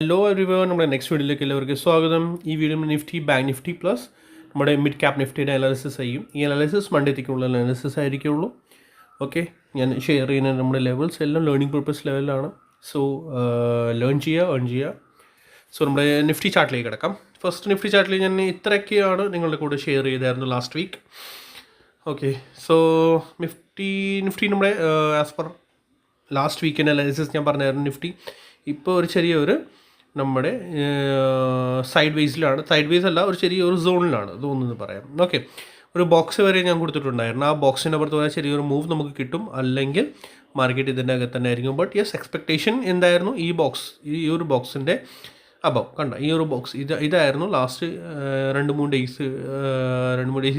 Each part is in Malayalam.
ഹലോ എവരിവൺ, നമ്മുടെ നെക്സ്റ്റ് വീഡിയോയിലേക്ക് എല്ലാവർക്കും സ്വാഗതം. ഈ video Nifty, bank Nifty plus നമ്മുടെ മിഡ് ക്യാപ് നിഫ്റ്റിയുടെ അനാലിസിസ് ചെയ്യും. ഈ അനാലിസിസ് മൺഡേത്തേക്കുള്ള അനാലിസിസ് ആയിരിക്കുള്ളൂ. ഓക്കെ, ഞാൻ ഷെയർ ചെയ്യുന്ന നമ്മുടെ ലെവൽസ് എല്ലാം ലേണിംഗ് പർപ്പസ് ലെവലാണ്. സോ ലേൺ ചെയ്യുക, ഏൺ ചെയ്യുക. സോ നമ്മുടെ നിഫ്റ്റി ചാർട്ടിലേക്ക് കിടക്കാം. ഫസ്റ്റ് നിഫ്റ്റി ചാർട്ടിൽ ഞാൻ ഇത്രയൊക്കെയാണ് നിങ്ങളുടെ കൂടെ ഷെയർ ചെയ്തായിരുന്നു last week. Okay, so Nifty നമ്മുടെ ആസ് പെർ ലാസ്റ്റ് വീക്കിൻ്റെ അനാലിസിസ് ഞാൻ പറഞ്ഞായിരുന്നു. നിഫ്റ്റി ഇപ്പോൾ ഒരു ചെറിയൊരു നമ്മുടെ സൈഡ് വേസിലാണ്, സൈഡ് വേസ് അല്ല, ഒരു ചെറിയൊരു സോണിലാണ് തോന്നുന്നത് പറയാം. ഓക്കെ, ഒരു ബോക്സ് വരെ ഞാൻ കൊടുത്തിട്ടുണ്ടായിരുന്നു. ആ ബോക്സിൻ്റെ അപ്പുറത്ത് പോയാൽ ചെറിയൊരു മൂവ് നമുക്ക് കിട്ടും, അല്ലെങ്കിൽ മാർക്കറ്റ് ഇതിൻ്റെ അകത്ത് തന്നെ ആയിരിക്കും. ബട്ട് യെസ്, എക്സ്പെക്റ്റേഷൻ എന്തായിരുന്നു? ഈ ഒരു ബോക്സിൻ്റെ അബവ് കണ്ട ഈ ഒരു ബോക്സ് ഇതായിരുന്നു ലാസ്റ്റ് രണ്ട് മൂന്ന് ഡേയ്സ്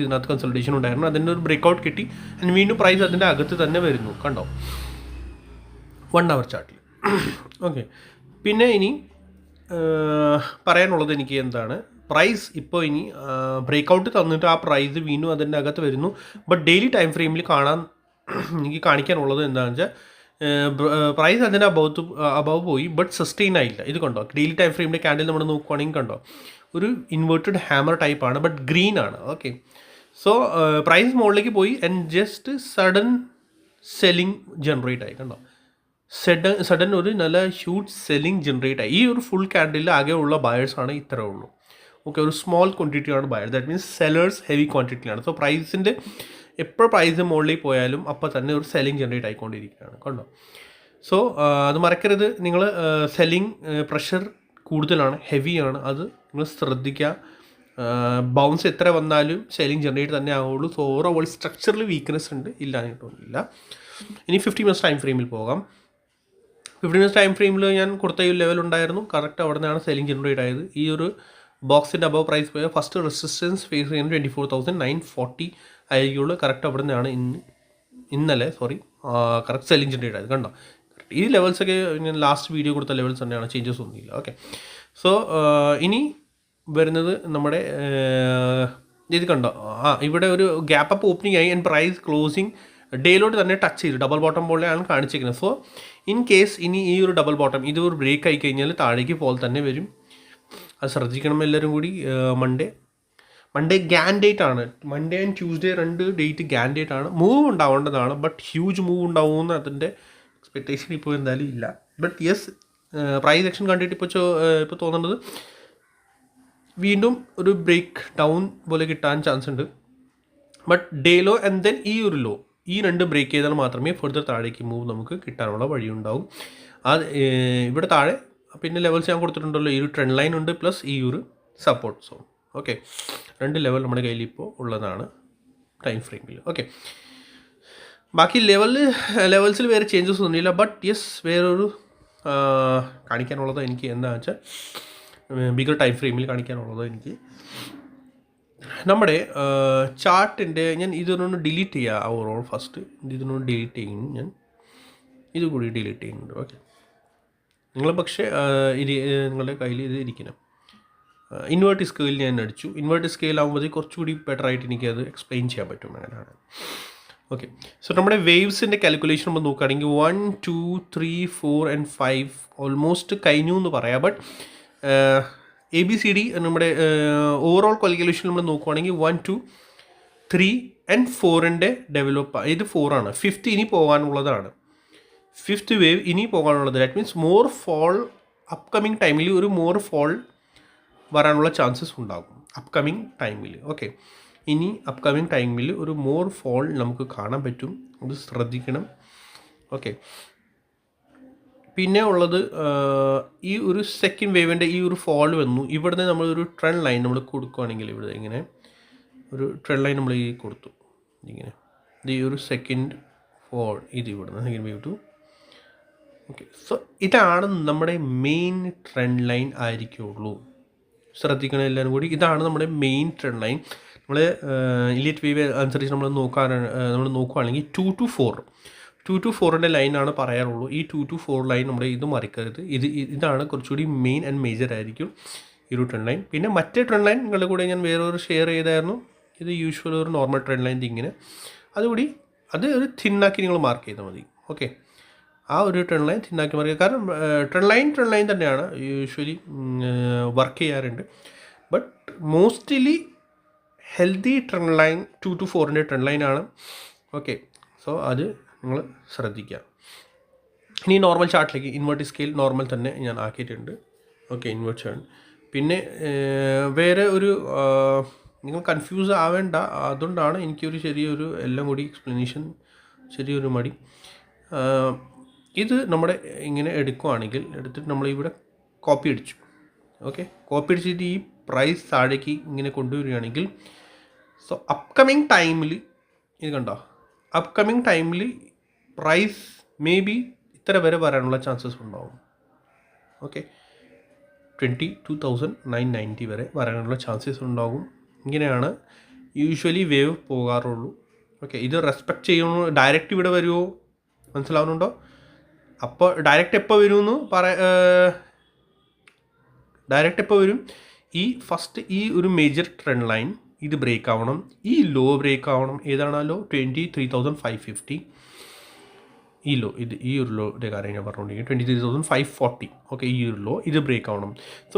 ഇതിനകത്ത് കൺസൾട്ടേഷൻ ഉണ്ടായിരുന്നു. അതിൻ്റെ ഒരു ബ്രേക്ക്ഔട്ട് കിട്ടി, ആൻഡ് വീണ്ടും പ്രൈസ് അതിൻ്റെ അകത്ത് തന്നെ വരുന്നു. കണ്ടോ 1 hour ചാർട്ടിൽ. ഓക്കെ, പിന്നെ ഇനി പറയാനുള്ളത് എനിക്ക് എന്താണ്, പ്രൈസ് ഇപ്പോൾ ഇനി ബ്രേക്ക്ഔട്ട് തന്നിട്ട് ആ പ്രൈസ് വീണ്ടും അതിൻ്റെ അകത്ത് വരുന്നു. ബട്ട് ഡെയിലി ടൈം ഫ്രെയിമിൽ എനിക്ക് കാണിക്കാനുള്ളത് എന്താണെന്ന് വെച്ചാൽ, പ്രൈസ് അതിൻ്റെ അബവ് പോയി, ബട്ട് സസ്റ്റെയിൻ ആയില്ല. ഇത് കണ്ടോ, ഡെയിലി ടൈം ഫ്രെയിമിൻ്റെ ക്യാൻഡിൽ നമ്മൾ നോക്കുകയാണെങ്കിൽ കണ്ടോ, ഒരു ഇൻവേർട്ടഡ് ഹാമർ ടൈപ്പാണ്, ബട്ട് ഗ്രീൻ ആണ്. ഓക്കെ, സോ പ്രൈസ് മുകളിലേക്ക് പോയി and just sudden selling generate ആയി. കണ്ടോ, സഡൻ ഒരു നല്ല ഹ്യൂജ് സെല്ലിംഗ് ജനറേറ്റ് ആയി. ഈ ഒരു ഫുൾ ക്യാൻഡിൽ ആകെ ഉള്ള ബയേഴ്സാണ് ഇത്രേ ഉള്ളൂ. ഓക്കെ, ഒരു സ്മോൾ ക്വാണ്ടിറ്റിയാണ് buyer, that means sellers heavy ക്വാണ്ടിറ്റിയാണ്. സോ പ്രൈസിൻ്റെ എപ്പോൾ പ്രൈസ് മുകളിലേക്ക് പോയാലും അപ്പോൾ തന്നെ ഒരു സെല്ലിംഗ് ജനറേറ്റ് ആയിക്കൊണ്ടിരിക്കുകയാണ്. കണ്ടോ, സോ അത് മറക്കരുത്. നിങ്ങൾ സെല്ലിംഗ് പ്രഷർ കൂടുതലാണ്, ഹെവിയാണ്, അത് നിങ്ങൾ ശ്രദ്ധിക്കുക. ബൗൺസ് എത്ര വന്നാലും സെല്ലിംഗ് ജനറേറ്റ് തന്നെ ആവുള്ളൂ. സോ ഓവറോൾ സ്ട്രക്ചറിൽ വീക്ക്നെസ് ഉണ്ട്, ഇല്ലാഞ്ഞിട്ടൊന്നുമില്ല. ഇനി 50 minutes ടൈം ഫ്രെയിമിൽ പോകാം. 50 minutes ടൈം ഫ്രെയിമിൽ ഞാൻ കൊടുത്ത ഈ ലെവൽ ഉണ്ടായിരുന്നു, കറക്റ്റ് അവിടെ നിന്നാണ് സെല്ലിംഗ് ജനറേറ്റ് ആയത്. ഈ ഒരു ബോക്സിൻ്റെ അബവ് പ്രൈസ് പോയ ഫസ്റ്റ് റെസിസ്റ്റൻസ് ഫേസ് ചെയ്യുന്നത് 24,940 ആയിരിക്കുള്ളൂ. കറക്റ്റ് അവിടെ നിന്നാണ് ഇന്നലെ കറക്റ്റ് സെല്ലിംഗ് ജനറേറ്റ് ആയത്. കണ്ടോ, ഈ ലെവൽസൊക്കെ ഞാൻ ലാസ്റ്റ് വീഡിയോ കൊടുത്ത ലെവൽസ് തന്നെയാണ്, ചേഞ്ചസ് ഒന്നുമില്ല. ഓക്കെ, സോ ഇനി വരുന്നത് നമ്മുടെ ഇത് കണ്ടോ, ഇവിടെ ഒരു ഗ്യാപ്പ് അപ്പ് ഓപ്പണിംഗ് ആയി, ആൻഡ് പ്രൈസ് ക്ലോസിങ് ഡേയിലോട്ട് തന്നെ ടച്ച് ചെയ്തു, ഡബിൾ ബോട്ടം പോലെയാണ് കാണിച്ചിരിക്കുന്നത്. സോ ഇൻ കേസ് ഇനി ഈ ഒരു ഡബിൾ ബോട്ടം ഇത് ഒരു ബ്രേക്ക് ആയി കഴിഞ്ഞാൽ താഴേക്ക് പോൽ തന്നെ വരും. അത് ശ്രദ്ധിക്കണം എല്ലാവരും കൂടി. മൺഡേ ഗ്യാൻ ഡേറ്റ് ആണ്. Monday and Tuesday 2 date Gyan date ആണ്. മൂവ് ഉണ്ടാവേണ്ടതാണ്, ബട്ട് ഹ്യൂജ് മൂവ് ഉണ്ടാവുമെന്ന് അതിൻ്റെ എക്സ്പെക്റ്റേഷൻ ഇപ്പോൾ എന്തായാലും ഇല്ല. ബട്ട് യെസ്, പ്രൈസ് ആക്ഷൻ കണ്ടിട്ട് ഇപ്പോൾ തോന്നുന്നത് വീണ്ടും ഒരു ബ്രേക്ക് ഡൗൺ പോലെ കിട്ടാൻ ചാൻസ് ഉണ്ട്. But day law and then ഈ ഒരു ലോ, ഈ 2 ബ്രേക്ക് ചെയ്താൽ മാത്രമേ ഫർദർ താഴേക്ക് മൂവ് നമുക്ക് കിട്ടാനുള്ള വഴിയുണ്ടാവും. അത് ഇവിടെ താഴെ പിന്നെ ലെവൽസ് ഞാൻ കൊടുത്തിട്ടുണ്ടല്ലോ, ഈ ഒരു ട്രെൻഡ് ലൈൻ ഉണ്ട്, പ്ലസ് ഈ ഒരു സപ്പോർട്ട് സോൺ. ഓക്കെ, 2 ലെവൽ നമ്മുടെ കയ്യിൽ ഇപ്പോൾ ഉള്ളതാണ് ടൈം ഫ്രെയിമിൽ. ഓക്കെ, ബാക്കി ലെവൽസിൽ വേറെ ചേഞ്ചസ് ഒന്നുമില്ല. ബട്ട് യെസ്, വേറൊരു കാണിക്കാനുള്ളത് എനിക്ക് എന്താണെന്ന് വെച്ചാൽ, ബിഗർ ടൈം ഫ്രെയിമിൽ കാണിക്കാനുള്ളത് എനിക്ക് നമ്മുടെ ചാർട്ടിൻ്റെ, ഞാൻ ഇതൊന്ന് ഡിലീറ്റ് ചെയ്യുക. ഓവറോൾ ഫസ്റ്റ് ഇതൊന്ന് ഡിലീറ്റ് ചെയ്യുന്നു, ഞാൻ ഇത് കൂടി ഡിലീറ്റ് ചെയ്യുന്നുണ്ട്. ഓക്കെ, നിങ്ങൾ പക്ഷേ നിങ്ങളുടെ കയ്യിൽ ഇത് ഇരിക്കണം. ഇൻവേർട്ട് സ്കെയിൽ ഞാൻ അടിച്ചു. ഇൻവേർട്ട് സ്കെയിൽ ആകുമ്പോഴത്തേക്ക് കുറച്ചുകൂടി ബെറ്റർ ആയിട്ട് എനിക്കത് എക്സ്പ്ലെയിൻ ചെയ്യാൻ പറ്റും. അങ്ങനെയാണ്. ഓക്കെ, സോ നമ്മുടെ വേവ്സിൻ്റെ കാൽക്കുലേഷൻ നമ്മൾ നോക്കുകയാണെങ്കിൽ 1, 2, 3, 4 and 5 ഓൾമോസ്റ്റ് കഴിഞ്ഞു എന്ന് പറയാം. ബട്ട് ABCD നമ്മുടെ ഓവറോൾ കാൽക്കുലേഷൻ നമ്മൾ നോക്കുകയാണെങ്കിൽ 1, 2, 3 and 4ൻ്റെ ഡെവലപ്പ്, ഇത് 4 ആണ്. 5th ഇനി പോകാനുള്ളതാണ്. 5th വേവ് ഇനി പോകാനുള്ളത്. That means more fall upcoming ടൈമിൽ ഒരു മോർ ഫോൾ വരാനുള്ള ചാൻസസ് ഉണ്ടാകും അപ്കമിങ് ടൈമിൽ. ഓക്കെ, ഇനി അപ്കമിങ് ടൈമിൽ ഒരു മോർ ഫോൾ നമുക്ക് കാണാൻ പറ്റും, അത് ശ്രദ്ധിക്കണം. ഓക്കെ, പിന്നെ ഉള്ളത് ഈ ഒരു സെക്കൻഡ് വേവിൻ്റെ ഈ ഒരു ഫോൾ വന്നു. ഇവിടുന്ന് നമ്മളൊരു ട്രെൻഡ് ലൈൻ നമ്മൾ കൊടുക്കുകയാണെങ്കിൽ, ഇവിടെ ഇങ്ങനെ ഒരു ട്രെൻഡ് ലൈൻ നമ്മൾ ഈ കൊടുത്തു, ഇങ്ങനെ ഈ ഒരു സെക്കൻഡ് ഫോൾ, ഇത് ഇവിടുന്ന് second wave two. Okay, so ഇതാണ് നമ്മുടെ മെയിൻ ട്രെൻഡ് ലൈൻ ആയിരിക്കുള്ളൂ. ശ്രദ്ധിക്കണം എല്ലാവരും കൂടി. ഇതാണ് നമ്മുടെ മെയിൻ ട്രെൻഡ് ലൈൻ. നമ്മൾ ഇലിയറ്റ് വേവ് അനുസരിച്ച് നമ്മൾ നോക്കുകയാണെങ്കിൽ 2 to 4ൻ്റെ ലൈനാണ് പറയാറുള്ളൂ. ഈ 2 to 4 ലൈൻ നമ്മുടെ ഇത് മറിക്കരുത്. ഇതാണ് കുറച്ചുകൂടി മെയിൻ ആൻഡ് മേജർ ആയിരിക്കും ഈ ഒരു ട്രെൻഡ് ലൈൻ. പിന്നെ മറ്റേ ട്രെൻഡ് ലൈൻ നിങ്ങളുടെ കൂടെ ഞാൻ വേറൊരു ഷെയർ ചെയ്തായിരുന്നു. ഇത് യൂഷ്വൽ ഒരു നോർമൽ ട്രെൻഡ് ലൈൻ ഇങ്ങനെ, അതുകൂടി അത് ഒരു തിന്നാക്കി നിങ്ങൾ മാർക്ക് ചെയ്താൽ മതി. ഓക്കെ, ആ ഒരു ട്രെൻഡ് ലൈൻ തിന്നാക്കി മറിക്കുക. കാരണം ട്രെൻഡ് ലൈൻ തന്നെയാണ് യൂഷ്വലി വർക്ക് ചെയ്യാറുണ്ട്. But mostly healthy trend line 2 to 4 trend ലൈനാണ്. ഓക്കെ, സോ അത് നിങ്ങൾ ശ്രദ്ധിക്കുക. ഇനി നോർമൽ ചാർട്ടിലേക്ക് ഇൻവേർട്ട് സ്കെയിൽ നോർമൽ തന്നെ ഞാൻ ആക്കിയിട്ടുണ്ട്. Okay, invert chart. പിന്നെ വേറെ ഒരു നിങ്ങൾ കൺഫ്യൂസ് ആവേണ്ട, അതുകൊണ്ടാണ് എനിക്കൊരു ചെറിയൊരു എല്ലാം കൂടി എക്സ്പ്ലനേഷൻ ചെറിയൊരു മടി. ഇത് നമ്മുടെ ഇങ്ങനെ എടുക്കുകയാണെങ്കിൽ എടുത്തിട്ട് നമ്മളിവിടെ കോപ്പി അടിച്ചു. ഓക്കെ, കോപ്പി അടിച്ചിട്ട് ഈ പ്രൈസ് താഴേക്ക് ഇങ്ങനെ കൊണ്ടുവരികയാണെങ്കിൽ സോ അപ്കമിങ് ടൈമിൽ ഇത് കണ്ടോ, അപ്കമിങ് ടൈമിൽ പ്രൈസ് മേ ബി ഇത്ര വരെ വരാനുള്ള ചാൻസസ് ഉണ്ടാവും. ഓക്കെ, 22,990 വരെ വരാനുള്ള ചാൻസസ് ഉണ്ടാകും. ഇങ്ങനെയാണ് യൂഷ്വലി വേവ് പോകാറുള്ളൂ. ഓക്കെ, ഇത് റെസ്പെക്റ്റ് ചെയ്യുന്നു. ഡയറക്റ്റ് ഇവിടെ വരുമോ, മനസ്സിലാവുന്നുണ്ടോ? അപ്പോൾ ഡയറക്റ്റ് എപ്പോൾ വരുമെന്ന് ഡയറക്റ്റ് എപ്പോൾ വരും? ഈ ഫസ്റ്റ് ഈ ഒരു മേജർ ട്രെൻഡ് ലൈൻ ഇത് ബ്രേക്ക് ആവണം, ഈ ലോ ബ്രേക്ക് ആവണം. ഏതാണ് ലോ? 23,550. ഈ ലോ, ഇത് ഈ ഒരു ലോയുടെ കാര്യം ഞാൻ പറഞ്ഞുകൊണ്ടിരിക്കുന്നത് 23,540. ഓക്കെ, ഈ ഒരു ലോ ഇത് ബ്രേക്ക് ആവണം. സോ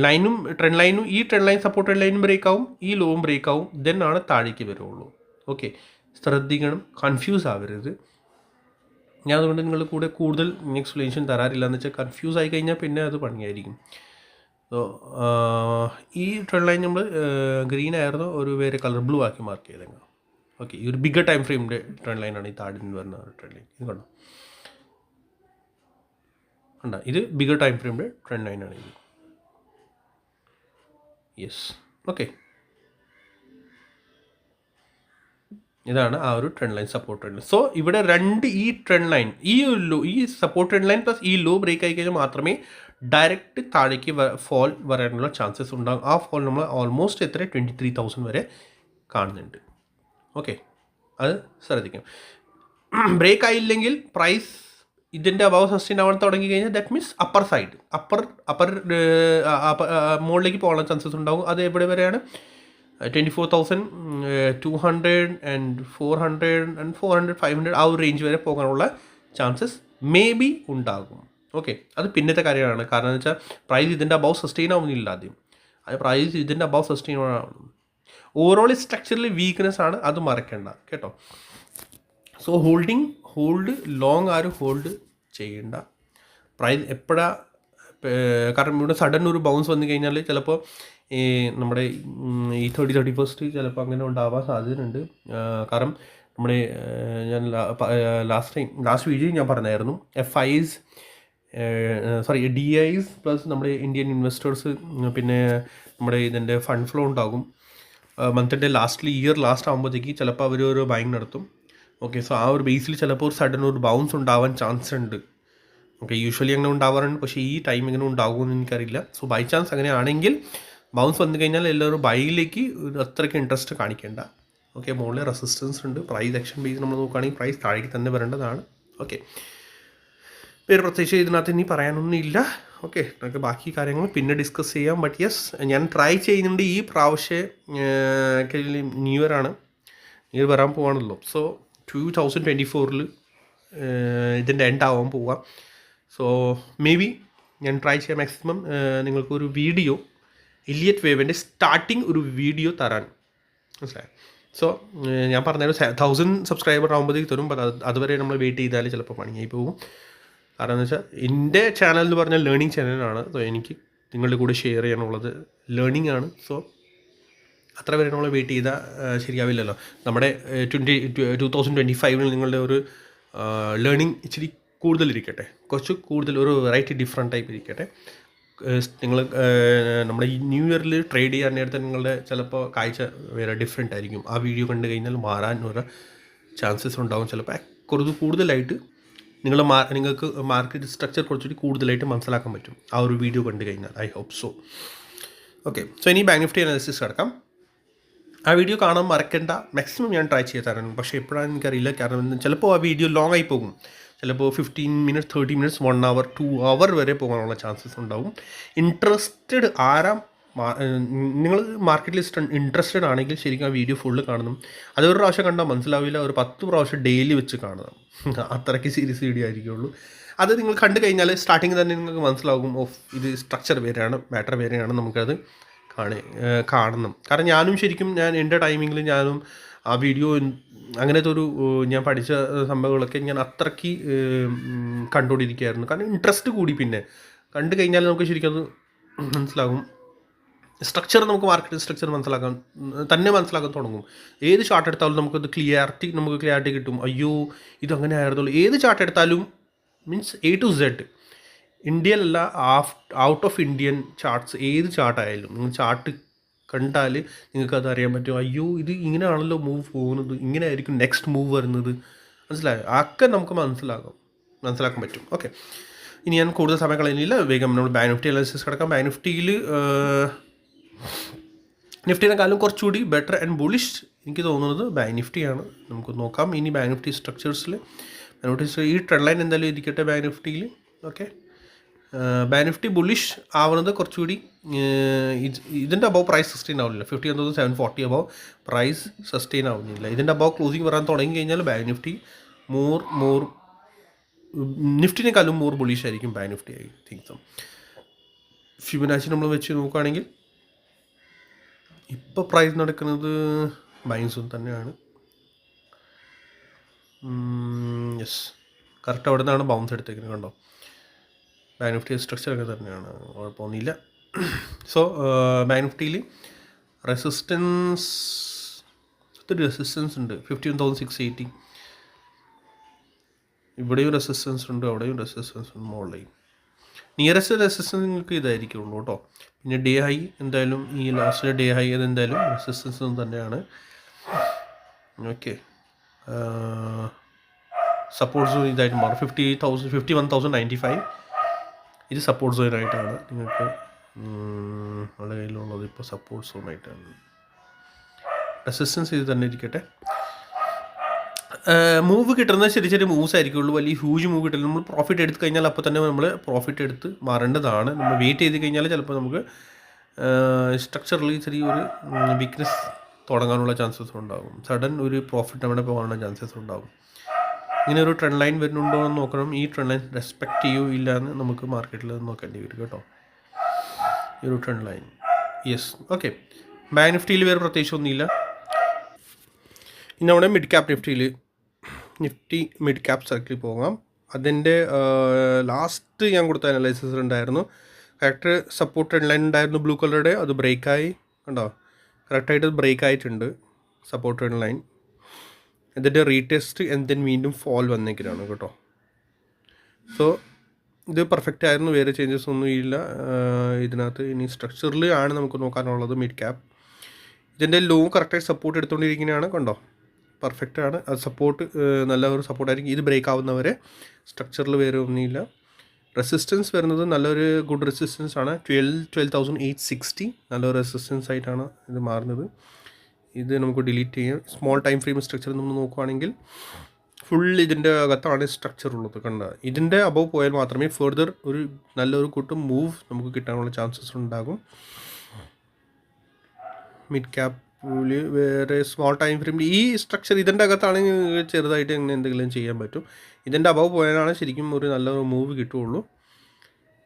ലൈനും ട്രെൻഡ് ലൈനും ഈ ട്രെൻഡ് ലൈൻ സപ്പോർട്ടഡ് ലൈനും ബ്രേക്ക് ആവും, ഈ ലോവും ബ്രേക്ക് ആവും, ദെൻ ആണ് താഴേക്ക് വരുള്ളൂ. ഓക്കെ, ശ്രദ്ധിക്കണം, കൺഫ്യൂസ് ആവരുത്. ഞാൻ അതുകൊണ്ട് നിങ്ങൾ കൂടെ കൂടുതൽ എക്സ്പ്ലനേഷൻ തരാറില്ല. എന്ന് വെച്ചാൽ കൺഫ്യൂസ് ആയി കഴിഞ്ഞാൽ പിന്നെ അത് പണിയായിരിക്കും. സോ ഈ ട്രെൻഡ് ലൈൻ നമ്മൾ ഗ്രീൻ ആയിരുന്നു, ഒരു വേറെ കളർ ബ്ലൂ ആക്കി മാർക്ക് ചെയ്തേക്കാം. ഓക്കെ, ഈ ഒരു ബിഗർ ടൈം ഫ്രെയിമിൻ്റെ ട്രെൻഡ് ലൈനാണ് ഈ താഴെ നിന്ന് വരുന്ന ട്രെൻഡ് ലൈൻ. ഇത് കണ്ടോ, കണ്ടോ, ഇത് ബിഗർ ടൈം ഫ്രെയിമിൻ്റെ ട്രെൻഡ് ലൈനാണ് ഇത്. യെസ്, ഓക്കെ, ഇതാണ് ആ ഒരു trend line, support trend line. So ഇവിടെ ഈ ട്രെൻഡ് ലൈൻ, ഈ ഒരു ലോ, ഈ സപ്പോർട്ട് ട്രെൻഡ് ലൈൻ പ്ലസ് ഈ ലോ ബ്രേക്ക് ആയി കഴിഞ്ഞാൽ മാത്രമേ ഡയറക്റ്റ് താഴേക്ക് ഫോൾ വരാനുള്ള ചാൻസസ് ഉണ്ടാകും. ആ ഫോൾ നമ്മൾ ഓൾമോസ്റ്റ് 23,000 വരെ കാണുന്നുണ്ട്. ഓക്കെ, അത് ശ്രദ്ധിക്കാം. ബ്രേക്ക് ആയില്ലെങ്കിൽ പ്രൈസ് ഇതിൻ്റെ അബവ് സസ്റ്റെയിൻ ആവാൻ തുടങ്ങി കഴിഞ്ഞാൽ that means upper side, upper മുകളിലേക്ക് പോകാനുള്ള ചാൻസസ് ഉണ്ടാകും. അത് എവിടെ വരെയാണ്? 24,200 and 400 and 400, 500 ആ ഒരു റേഞ്ച് വരെ പോകാനുള്ള ചാൻസസ് മേ ബി ഉണ്ടാകും. ഓക്കെ, അത് പിന്നത്തെ കാര്യമാണ്. കാരണം എന്ന് വെച്ചാൽ പ്രൈസ് ഇതിൻ്റെ അബവ് സസ്റ്റെയിൻ ആവുന്നില്ല ആദ്യം, അത് പ്രൈസ് ഇതിൻ്റെ അബവ് സസ്റ്റെയിൻ ആവണം. ഓവറോൾ സ്ട്രക്ചറിൽ വീക്ക്നെസ് ആണ്, അത് മറക്കേണ്ട കേട്ടോ. സോ ഹോൾഡ് ലോങ് ആരും ഹോൾഡ് ചെയ്യേണ്ട. പ്രൈസ് എപ്പോഴാണ്, കാരണം ഇവിടെ സഡൻ ഒരു ബൗൺസ് വന്നു കഴിഞ്ഞാൽ ചിലപ്പോൾ ഈ നമ്മുടെ ഈ 31st ചിലപ്പോൾ അങ്ങനെ ഉണ്ടാവാൻ സാധ്യതയുണ്ട്. കാരണം നമ്മുടെ ഞാൻ ലാസ്റ്റ് വീഡിയോ ഞാൻ പറഞ്ഞായിരുന്നു, DIs പ്ലസ് നമ്മുടെ ഇന്ത്യൻ ഇൻവെസ്റ്റേഴ്സ്, പിന്നെ നമ്മുടെ ഇതിൻ്റെ ഫണ്ട് ഫ്ലോ ഉണ്ടാകും. മന്തിൻ്റെ ഇയർ ലാസ്റ്റ് ആകുമ്പോഴത്തേക്ക് ചിലപ്പോൾ അവർ ഒരു ബൈങ് നടത്തും. ഓക്കെ, സോ ആ ഒരു ബേസിൽ ചിലപ്പോൾ ഒരു സഡൻ ഒരു ബൗൺസ് ഉണ്ടാവാൻ ചാൻസ് ഉണ്ട്. ഓക്കെ, യൂഷ്വലി അങ്ങനെ ഉണ്ടാവാറുണ്ട്, പക്ഷേ ഈ ടൈം ഇങ്ങനെ ഉണ്ടാകുമെന്ന് എനിക്കറിയില്ല. സോ ബൈ ചാൻസ് അങ്ങനെ ആണെങ്കിൽ ബൗൺസ് വന്നു കഴിഞ്ഞാൽ എല്ലാവരും ബൈയിലേക്ക് അത്രയ്ക്ക് ഇൻട്രസ്റ്റ് കാണിക്കേണ്ട. ഓക്കെ, മുകളിൽ റെസിസ്റ്റൻസ് ഉണ്ട്. പ്രൈസ് ആക്ഷൻ ബേസ് നമ്മൾ നോക്കുകയാണെങ്കിൽ പ്രൈസ് താഴേക്ക് തന്നെ വരേണ്ടതാണ്. ഓക്കെ, വേറെ പ്രത്യേകിച്ച് ഇതിനകത്ത് ഇനി പറയാനൊന്നും ഇല്ല. ഓക്കെ, നമുക്ക് ബാക്കി കാര്യങ്ങൾ പിന്നെ ഡിസ്കസ് ചെയ്യാം. ബട്ട് യെസ്, ഞാൻ ട്രൈ ചെയ്യുന്നുണ്ട്. ഈ പ്രാവശ്യം ന്യൂ ഇയർ ആണ്, ന്യൂ ഇയർ വരാൻ പോവാണല്ലോ. സോ 2024 ഇതിൻ്റെ എൻഡ് ആവാൻ പോവാം. സോ മേ ബി ഞാൻ ട്രൈ ചെയ്യാം മാക്സിമം നിങ്ങൾക്കൊരു വീഡിയോ, എലിയറ്റ് വേവിൻ്റെ സ്റ്റാർട്ടിങ് ഒരു വീഡിയോ തരാൻ, മനസ്സിലായി? സോ ഞാൻ പറഞ്ഞാലും 1000 സബ്സ്ക്രൈബർ ആകുമ്പോഴത്തേക്ക് തരും. അതുവരെ നമ്മൾ വെയിറ്റ് ചെയ്താൽ ചിലപ്പോൾ പണിയായി പോകും. കാരണം എന്ന് വെച്ചാൽ എൻ്റെ ചാനൽ എന്ന് പറഞ്ഞാൽ ലേണിംഗ് ചാനലാണ്. സോ എനിക്ക് നിങ്ങളുടെ കൂടെ ഷെയർ ചെയ്യാനുള്ളത് ലേണിംഗ് ആണ്. സോ അത്ര വരെ നമ്മൾ വെയിറ്റ് ചെയ്താൽ ശരിയാവില്ലല്ലോ. നമ്മുടെ 2025 നിങ്ങളുടെ ഒരു ലേണിംഗ് ഇച്ചിരി കൂടുതലിരിക്കട്ടെ, കുറച്ച് കൂടുതൽ ഒരു വെറൈറ്റി ഡിഫറെൻ്റ് ടൈപ്പ് ഇരിക്കട്ടെ. നിങ്ങൾ നമ്മുടെ ഈ ന്യൂ ഇയറിൽ ട്രേഡ് ചെയ്യാൻ നേരത്തെ നിങ്ങളുടെ ചിലപ്പോൾ കാഴ്ച വേറെ ഡിഫറെൻ്റ് ആയിരിക്കും. ആ വീഡിയോ കണ്ടു കഴിഞ്ഞാൽ മാറാൻ ഒരു ചാൻസസ് ഉണ്ടാകും. ചിലപ്പോൾ കുറച്ച് കൂടുതലായിട്ട് നിങ്ങൾക്ക് മാർക്കറ്റ് സ്ട്രക്ചർ കുറച്ചുകൂടി കൂടുതലായിട്ട് മനസ്സിലാക്കാൻ പറ്റും ആ ഒരു വീഡിയോ കണ്ടു കഴിഞ്ഞാൽ. I hope so. Okay, so ഇനി ബാങ്ക് നിഫ്റ്റി അനാലിസിസ് കിടക്കാം. ആ വീഡിയോ കാണാൻ മറക്കേണ്ട. മാക്സിമം ഞാൻ ട്രൈ ചെയ്ത് തരാൻ, പക്ഷേ എപ്പോഴാണ് എനിക്കറിയില്ല. കാരണം ചിലപ്പോൾ ആ വീഡിയോ ലോങ് ആയി പോകും. ചിലപ്പോൾ 15 minutes, 30 minutes, 1 hour, 2 hour വരെ പോകാനുള്ള ചാൻസസ് ഉണ്ടാവും. ഇൻട്രസ്റ്റഡ് ആരാ നിങ്ങൾ മാർക്കറ്റിൽ ഇൻട്രസ്റ്റഡ് ആണെങ്കിൽ ശരിക്കും ആ വീഡിയോ ഫുള്ള് കാണണം. അത് ഒരു പ്രാവശ്യം കണ്ടാൽ മനസ്സിലാവില്ല, ഒരു 10 പ്രാവശ്യം ഡെയിലി വെച്ച് കാണണം. അത്രയ്ക്ക് സീരിയസ് വീഡിയോ ആയിരിക്കുള്ളൂ. അത് നിങ്ങൾ കണ്ടു കഴിഞ്ഞാൽ സ്റ്റാർട്ടിങ് തന്നെ നിങ്ങൾക്ക് മനസ്സിലാകും, ഓഫ് ഇത് സ്ട്രക്ചർ വേറെയാണ്, മാറ്റർ വേറെയാണ്, നമുക്കത് കാണണം. കാരണം ഞാനും ശരിക്കും എൻ്റെ ടൈമിങ്ങിൽ ഞാനും ആ വീഡിയോ അങ്ങനത്തെ ഒരു ഞാൻ പഠിച്ച സംഭവങ്ങളൊക്കെ ഞാൻ അത്രയ്ക്ക് കണ്ടുകൊണ്ടിരിക്കുകയായിരുന്നു. കാരണം ഇൻട്രസ്റ്റ് കൂടി. പിന്നെ കണ്ടു കഴിഞ്ഞാൽ നമുക്ക് ശരിക്കും അത് മനസ്സിലാകും. സ്ട്രക്ചർ നമുക്ക് മാർക്കറ്റ് സ്ട്രക്ചർ മനസ്സിലാക്കാൻ തുടങ്ങും. ഏത് ചാർട്ട് എടുത്താലും നമുക്ക് ക്ലിയാരിറ്റി കിട്ടും. അയ്യോ ഇതങ്ങനെ ആയിരുന്നുള്ളൂ. ഏത് ചാർട്ട് എടുത്താലും മീൻസ് A to Z, ഇന്ത്യയിലല്ല ഔട്ട് ഓഫ് ഇന്ത്യൻ ചാർട്ട്സ്, ഏത് ചാർട്ടായാലും നിങ്ങൾ ചാർട്ട് കണ്ടാൽ നിങ്ങൾക്കത് അറിയാൻ പറ്റും. അയ്യോ ഇത് ഇങ്ങനെയാണല്ലോ മൂവ് പോകുന്നത്, ഇങ്ങനെ ആയിരിക്കും നെക്സ്റ്റ് മൂവ് വരുന്നത്, മനസ്സിലായോ? ഒക്കെ നമുക്ക് മനസ്സിലാക്കാൻ പറ്റും. ഓക്കെ, ഇനി ഞാൻ കൂടുതൽ സമയം കളയുന്നില്ല, വേഗം നമ്മൾ ബാങ്ക് നിഫ്റ്റി അനാലിസിസ് കിടക്കാം. ബാങ്ക് നിഫ്റ്റിയിൽ നിഫ്റ്റിനെക്കാളും കുറച്ചുകൂടി ബെറ്റർ ആൻഡ് ബുളിഷ് എനിക്ക് തോന്നുന്നത് ബാങ്ക് നിഫ്റ്റിയാണ്. നമുക്ക് നോക്കാം ഇനി ബാങ്ക് നിഫ്റ്റി സ്ട്രക്ചേഴ്സിൽ. ഈ ട്രെൻഡ് ലൈൻ എന്തായാലും ഇരിക്കട്ടെ ബാങ്ക് നിഫ്റ്റിയിൽ. ഓക്കെ, ബാങ്ക് നിഫ്റ്റി ബുള്ളിഷ് ആവുന്നത് കുറച്ചുകൂടി ഇതിൻ്റെ അബവ് പ്രൈസ് സസ്റ്റെയിൻ ആവുന്നില്ല. 51,740 അബവ് പ്രൈസ് സസ്റ്റെയിൻ ആവുന്നില്ല. ഇതിൻ്റെ അബവ് ക്ലോസിങ് വരാൻ തുടങ്ങി കഴിഞ്ഞാൽ ബാങ്ക് നിഫ്റ്റി നിഫ്റ്റിനേക്കാളും മോർ ബുള്ളിഷ് ആയിരിക്കും bank Nifty, I think so. Fibonacci നമ്മൾ വെച്ച് നോക്കുകയാണെങ്കിൽ ഇപ്പോൾ പ്രൈസ് നടക്കുന്നത് ബൈങ് സോൺ തന്നെയാണ്. യെസ്, കറക്റ്റ് അവിടെ നിന്നാണ് ബൗൺസ് എടുത്തേക്കുന്നത്, കണ്ടോ? ബാങ്ക് നിഫ്റ്റി സ്ട്രക്ചറൊക്കെ തന്നെയാണ്, കുഴപ്പമൊന്നുമില്ല. സോ ബാങ്ക് നിഫ്റ്റിയിൽ റെസിസ്റ്റൻസ് ഉണ്ട് 51,680. ഇവിടെയും റെസിസ്റ്റൻസ് ഉണ്ട്, അവിടെയും റെസിസ്റ്റൻസ് ഉണ്ട്, മുകളിലെയും. നിയറസ്റ്റ് റെസിസ്റ്റൻസ് നിങ്ങൾക്ക് ഇതായിരിക്കുള്ളൂ കേട്ടോ. പിന്നെ ഡേ ഹൈ എന്തായാലും ഈ ലാസ്റ്റിലെ ഡേ ഹൈ അതെന്തായാലും റെസിസ്റ്റൻസ് തന്നെയാണ്. ഓക്കെ, സപ്പോർട്ട് സോൺ ഇതായിട്ട് മാറും. 51,095 ഇത് സപ്പോർട്ട് സോണായിട്ടാണ് നിങ്ങൾക്ക് നമ്മുടെ കയ്യിലുള്ളത്. ഇപ്പോൾ സപ്പോർട്ട് സോണായിട്ടാണ്. റെസിസ്റ്റൻസ് ഇത് തന്നെ ഇരിക്കട്ടെ. മൂവ് കിട്ടുന്നത് ചെറിയ മൂവ്സ് ആയിരിക്കുള്ളൂ, വലിയ ഹ്യൂജ് മൂവ് കിട്ടില്ല. നമ്മൾ പ്രോഫിറ്റ് എടുത്ത് കഴിഞ്ഞാൽ അപ്പോൾ തന്നെ നമ്മൾ പ്രോഫിറ്റ് എടുത്ത് മാറേണ്ടതാണ്. നമ്മൾ വെയിറ്റ് ചെയ്ത് കഴിഞ്ഞാൽ ചിലപ്പോൾ നമുക്ക് സ്ട്രക്ചറിൽ ചെറിയൊരു വീക്ക്നെസ് തുടങ്ങാനുള്ള ചാൻസസ് ഉണ്ടാകും. സഡൻ ഒരു പ്രോഫിറ്റ് നമ്മുടെ പോകാനുള്ള ചാൻസസ് ഉണ്ടാകും. ഇങ്ങനെ ഒരു ട്രെൻഡ് ലൈൻ വരുന്നുണ്ടോ എന്ന് നോക്കണം. ഈ ട്രെൻഡ് ലൈൻ റെസ്പെക്റ്റ് ചെയ്യോ ഇല്ല എന്ന് നമുക്ക് മാർക്കറ്റിൽ നോക്കേണ്ടി വരും കേട്ടോ, ഈ ഒരു trend line. Yes, okay. Bank നിഫ്റ്റിയിൽ വേറെ പ്രത്യേകിച്ചൊന്നുമില്ല. ഇനി നമ്മുടെ mid cap Nifty mid cap സർക്കിളിൽ പോകാം. അതിൻ്റെ ലാസ്റ്റ് ഞാൻ കൊടുത്ത അനലൈസിസ് ഉണ്ടായിരുന്നു. കറക്റ്റ് സപ്പോർട്ട് ട്രെൻഡ് ലൈൻ ഉണ്ടായിരുന്നു ബ്ലൂ കളറുടെ, അത് ബ്രേക്കായി, കണ്ടോ? കറക്റ്റായിട്ട് ബ്രേക്ക് ആയിട്ടുണ്ട് സപ്പോർട്ട് ട്രെൻഡ് ലൈൻ. ഇതിൻ്റെ റീടെസ്റ്റ് എന്തിന് വീണ്ടും ഫോൾ വന്നേക്കാണ് കേട്ടോ. സോ ഇത് പെർഫെക്റ്റ് ആയിരുന്നു, വേറെ ചേഞ്ചസ് ഒന്നും ഇല്ല ഇതിനകത്ത്. ഇനി സ്ട്രക്ചറിൽ ആണ് നമുക്ക് നോക്കാനുള്ളത് മിഡ് ക്യാപ്. ഇതിൻ്റെ ലോ കറക്റ്റായി സപ്പോർട്ട് എടുത്തുകൊണ്ടിരിക്കുന്നതാണ്, കണ്ടോ? പെർഫെക്റ്റ് ആണ്, അത് സപ്പോർട്ട് നല്ല ഒരു സപ്പോർട്ടായിരിക്കും. ഇത് ബ്രേക്ക് ആവുന്നവരെ സ്ട്രക്ചറിൽ വേറെ ഒന്നുമില്ല. റെസിസ്റ്റൻസ് വരുന്നത് നല്ലൊരു ഗുഡ് റെസിസ്റ്റൻസ് ആണ്. 12,860 നല്ലൊരു റെസിസ്റ്റൻസ് ആയിട്ടാണ് ഇത് മാറുന്നത്. ഇത് നമുക്ക് ഡിലീറ്റ് ചെയ്യാം. സ്മോൾ ടൈം ഫ്രെയിം സ്ട്രക്ചർ നമ്മൾ നോക്കുകയാണെങ്കിൽ ഫുൾ ഇതിൻ്റെ അകത്താണ് സ്ട്രക്ചർ ഉള്ളത്, കണ്ട. ഇതിൻ്റെ അബവ് പോയാൽ മാത്രമേ ഫെർദർ ഒരു നല്ലൊരു കൂട്ടം മൂവ് നമുക്ക് കിട്ടാനുള്ള ചാൻസസ് ഉണ്ടാകും. മിഡ് ക്യാപ്പിൽ വേറെ സ്മോൾ ടൈം ഫ്രെയിമിൽ ഈ സ്ട്രക്ചർ ഇതിൻ്റെ അകത്താണെങ്കിൽ ചെറുതായിട്ട് എന്തെങ്കിലും ചെയ്യാൻ പറ്റും. ഇതിൻ്റെ അബവ് പോയാലാണ് ശരിക്കും ഒരു നല്ലൊരു മൂവ് കിട്ടുകയുള്ളൂ.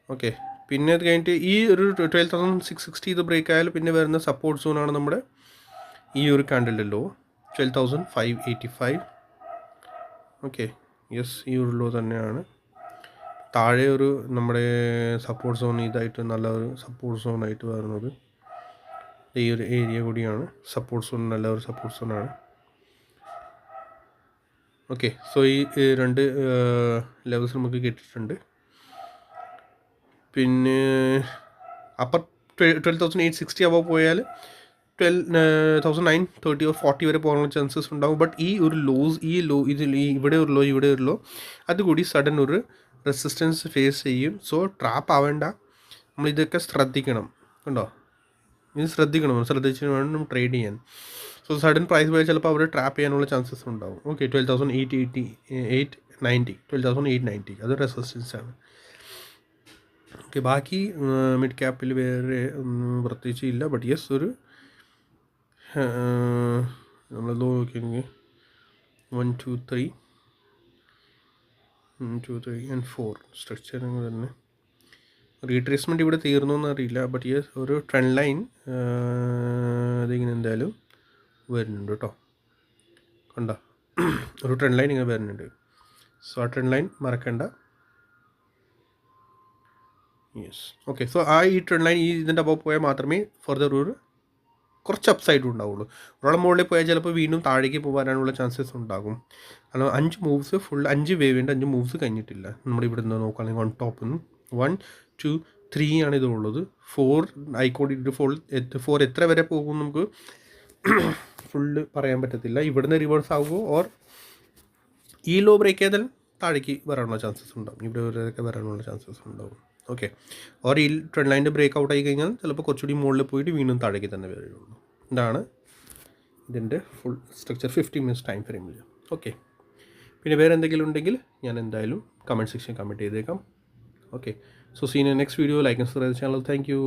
ഓക്കെ, പിന്നെ അത് കഴിഞ്ഞിട്ട് ഈ ഒരു 12,660 ഇത് ബ്രേക്ക് ആയാലും പിന്നെ വരുന്ന സപ്പോർട്ട് സോണാണ് നമ്മുടെ ഈ ഒരു കാൻഡിലിൻ്റെ ലോ 12,585. ഓക്കെ, യെസ്, ഈ ഒരു ലോ തന്നെയാണ്. താഴെ ഒരു നമ്മുടെ സപ്പോർട്ട് സോൺ ഇതായിട്ട് നല്ലൊരു സപ്പോർട്ട് സോണായിട്ട് വരുന്നത് ഈ ഒരു ഏരിയ കൂടിയാണ്. സപ്പോർട്ട് സോൺ നല്ലൊരു സപ്പോർട്ട് സോണാണ്. ഓക്കെ, സോ ഈ രണ്ട് ലെവൽസ് നമുക്ക് കിട്ടിയിട്ടുണ്ട്. പിന്നെ അപ്പർ 12,860 അബവ് പോയാൽ 12,930 or 40 വരെ പോകാനുള്ള ചാൻസസ് ഉണ്ടാകും. ബട്ട് ഈ ഒരു ഇവിടെ ഒരു ലോ അതുകൂടി സഡൻ ഒരു റെസിസ്റ്റൻസ് ഫേസ് ചെയ്യും. സോ ട്രാപ്പ് ആവേണ്ട, നമ്മളിതൊക്കെ ശ്രദ്ധിക്കണം, കണ്ടോ? ഇത് ശ്രദ്ധിച്ച് വേണം ട്രേഡ് ചെയ്യാൻ. സോ സഡൻ പ്രൈസ് പോയാൽ ചിലപ്പോൾ അവർ ട്രാപ്പ് ചെയ്യാനുള്ള ചാൻസസ് ഉണ്ടാകും. ഓക്കെ, 12,890 അത് റെസിസ്റ്റൻസ് ആണ്. ഓക്കെ, ബാക്കി മിഡ് ക്യാപ്പിൽ വേറെ പ്രത്യേകിച്ച് ഇല്ല. ബട്ട് യെസ്, ഒരു നമ്മളത് നോക്കിയെങ്കിൽ 1 2 3 and 4 സ്ട്രക്ചർ തന്നെ. റീട്രേസ്മെൻറ്റ് ഇവിടെ തീർന്നു എന്നറിയില്ല. ബട്ട് യെസ്, ഒരു ട്രെൻഡ് ലൈൻ അതിങ്ങനെ എന്തായാലും വരുന്നുണ്ട് കേട്ടോ. കണ്ടോ, ഒരു ട്രെൻഡ് ലൈൻ ഇങ്ങനെ വരുന്നുണ്ട്. സോ ആ ട്രെൻഡ് ലൈൻ മറക്കണ്ട. Yes, okay. സോ ഈ ട്രെൻഡ് ലൈൻ ഇതിൻ്റെ അബവ് പോയാൽ മാത്രമേ ഫർദർ ഒരു കുറച്ച് അപ്സൈഡ് ഉണ്ടാവുള്ളൂ. ഒരാളെ മുകളിൽ പോയാൽ ചിലപ്പോൾ വീണ്ടും താഴേക്ക് പോകാനുള്ള ചാൻസസ് ഉണ്ടാകും. കാരണം 5 മൂവ്സ് ഫുൾ 5 വേവിൻ്റെ 5 മൂവ്സ് കഴിഞ്ഞിട്ടില്ല. നമ്മുടെ ഇവിടെ നിന്ന് നോക്കുകയാണെങ്കിൽ ഓൺ ടോപ്പ് നിന്ന് 1 2 3 ആണ് ഇതുള്ളത്. 4 ആയിക്കോട്ടെ. 4 എത്ര വരെ പോകും നമുക്ക് ഫുള്ള് പറയാൻ പറ്റത്തില്ല. ഇവിടുന്ന് റിവേഴ്സ് ആകുമോ ഓർ ഈ ലോ ബ്രേക്ക് ചെയ്താൽ താഴേക്ക് വരാനുള്ള ചാൻസസ് ഉണ്ടാകും. ഇവിടെ വരെയൊക്കെ വരാനുള്ള ചാൻസസ് ഉണ്ടാകും. ഓക്കെ, ഓർ ഈ ട്രെൻഡ് ലൈൻ്റെ ബ്രേക്ക് ഔട്ട് ആയി കഴിഞ്ഞാൽ ചിലപ്പോൾ കുറച്ചുകൂടി മുകളിൽ പോയിട്ട് വീണ്ടും താഴേക്ക് തന്നെ വരുള്ളൂ. ഇതാണ് ഇതിൻ്റെ ഫുൾ സ്ട്രക്ചർ 50 മിനിറ്റ്സ് ടൈം ഫ്രെയിമിൽ. ഓക്കെ, പിന്നെ വേറെ എന്തെങ്കിലും ഉണ്ടെങ്കിൽ ഞാൻ എന്തായാലും കമൻറ്റ് സെക്ഷൻ കമൻറ്റ് ചെയ്തേക്കാം. Okay, so see in next video. Like and subscribe channel. Thank U.